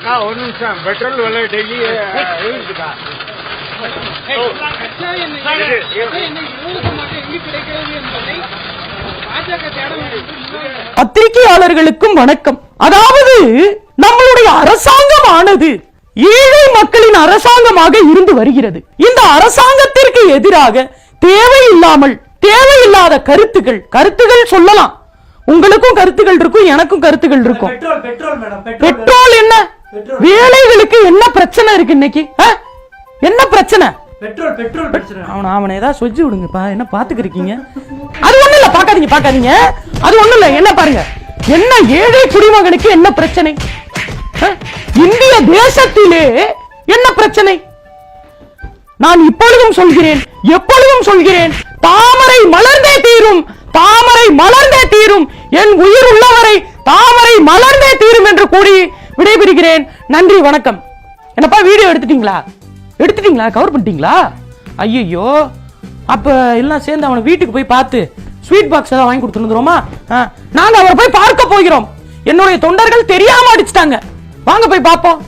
ஒரு நிமிஷம் பெட்ரோல் விலை டெய்லி இருக்குதா? பத்திரிகையாளர்களுக்கும் வணக்கம். அதாவது நம்மளுடைய அரசாங்கமானது ஏழை மக்களின் அரசாங்கமாக இருந்து வருகிறது. இந்த அரசாங்கத்திற்கு எதிராக தேவையில்லாத கருத்துகள் சொல்லலாம். உங்களுக்கும் கருத்துகள் இருக்கும், எனக்கும் கருத்துகள் இருக்கும். பெட்ரோல் என்ன, வேலைகளுக்கு என்ன பிரச்சனை இருக்கு இன்னைக்கு? என்ன பிரச்சனை? அவனை ஏதாவது சொல்லி விடுங்கப்பா. என்ன பாத்துக்கிறீங்க? அது ஒண்ணு இல்ல, பாக்காதீங்க. அது ஒண்ணு இல்ல. என்ன பாருங்க, என்ன ஏழை குடிமகனுக்கு என்ன பிரச்சனை? இந்திய தேசத்திலே என்ன பிரச்சனை? நான் இப்பொழுதும் சொல்கிறேன், எப்பொழுதும் சொல்கிறேன், தாமரை மலர்ந்தே தீரும், தாமரை மலர்ந்தே தீரும், என் உயிர் உள்ளவரை தாமரை மலர்ந்தே தீரும் என்று கூறி விடைபெறுகிறேன். நன்றி, வணக்கம். என்னப்பா வீடியோ எடுத்துட்டீங்களா? கவர் பண்ணிட்டீங்களா? ஐயோ, அப்ப எல்லாம் சேர்ந்து அவனை வீட்டுக்கு போய் பார்த்து ஸ்வீட் பாக்ஸ் ஏதாவது வாங்கி கொடுத்துருந்துருமா? நாங்க அவரை போய் பார்க்க போகிறோம். என்னுடைய தொண்டர்கள் தெரியாம அடிச்சுட்டாங்க. வாங்க போய் பார்ப்போம்.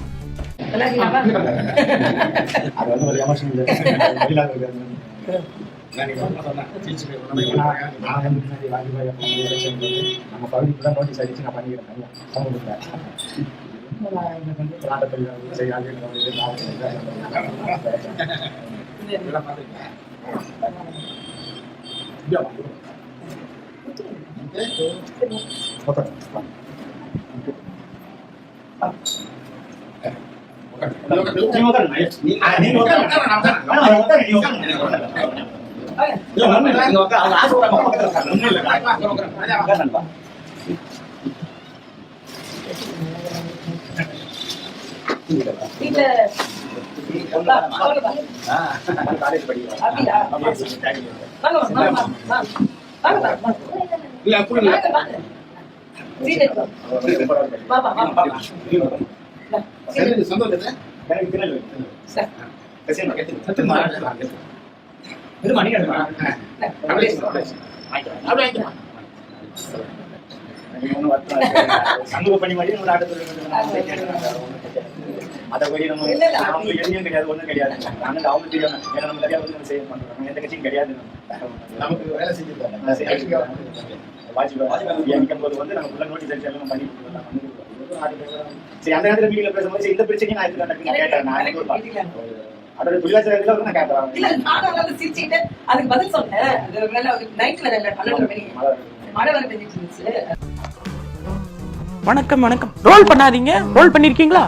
வணக்கம். ரோல் பண்ணாதீங்க. ரோல் பண்ணிருக்கீங்களா?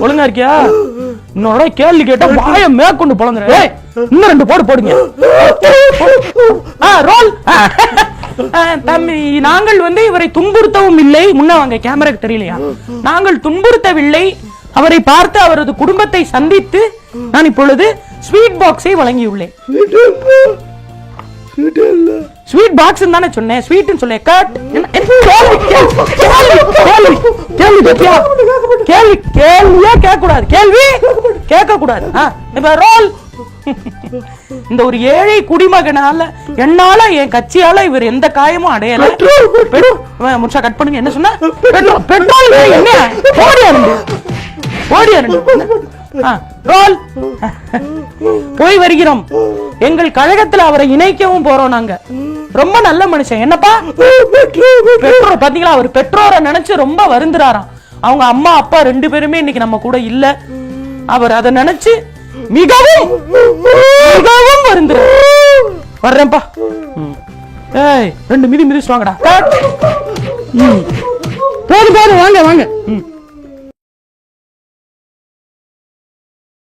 ஒழுங்கா இருக்கியா? இன்னொரு கேள்வி கேட்டா வாய மேற்கொண்டு பொழந்துற. இன்னும் 2 போடுங்க. ரோல். நாங்கள் இவரை துன்புறுத்தவும் இல்லை. முன்ன வாங்க, கேமராக்கு தெரியலையா? நாங்கள் துன்புறுத்தவில்லை. அவரை பார்த்து அவரது குடும்பத்தை சந்தித்து நான் இப்பொழுது ஸ்வீட் பாக்ஸை வழங்கியுள்ளேன். ஸ்வீட் பாக்ஸ் தானே சொன்னேன், ஸ்வீட்னு சொல்ல. கேள்வியே கேட்க கூடாது. ரோல். இந்த ஒரு ஏழை குடிமகனால, என்னால, என் கட்சியால இவர் எந்த காயமும் அடையல. முச்சா கட் பண்ணுங்க. என்ன சொன்ன? பெட்ரோல் என்ன? ரோல். போய் வருகிறோம். எங்கள் கழகத்தில் அவரை இணைக்கவும் போறோம். நாங்க ரொம்ப நல்ல மனுஷன். என்னப்பா பெட்ரோல் பாத்தீங்களா? அவர் பெட்ரோரை நினைச்சு ரொம்ப வருந்துறாராம். அவங்க அம்மா அப்பா 2 பேருமே இன்னைக்கு நம்ம கூட இல்ல. அவர் அதை நினைச்சு மிகவும் வருந்துறார். வர்றேன்ப்பா. 2 மிதி மிதிச்சுவாங்கடா. போதும், வாங்க.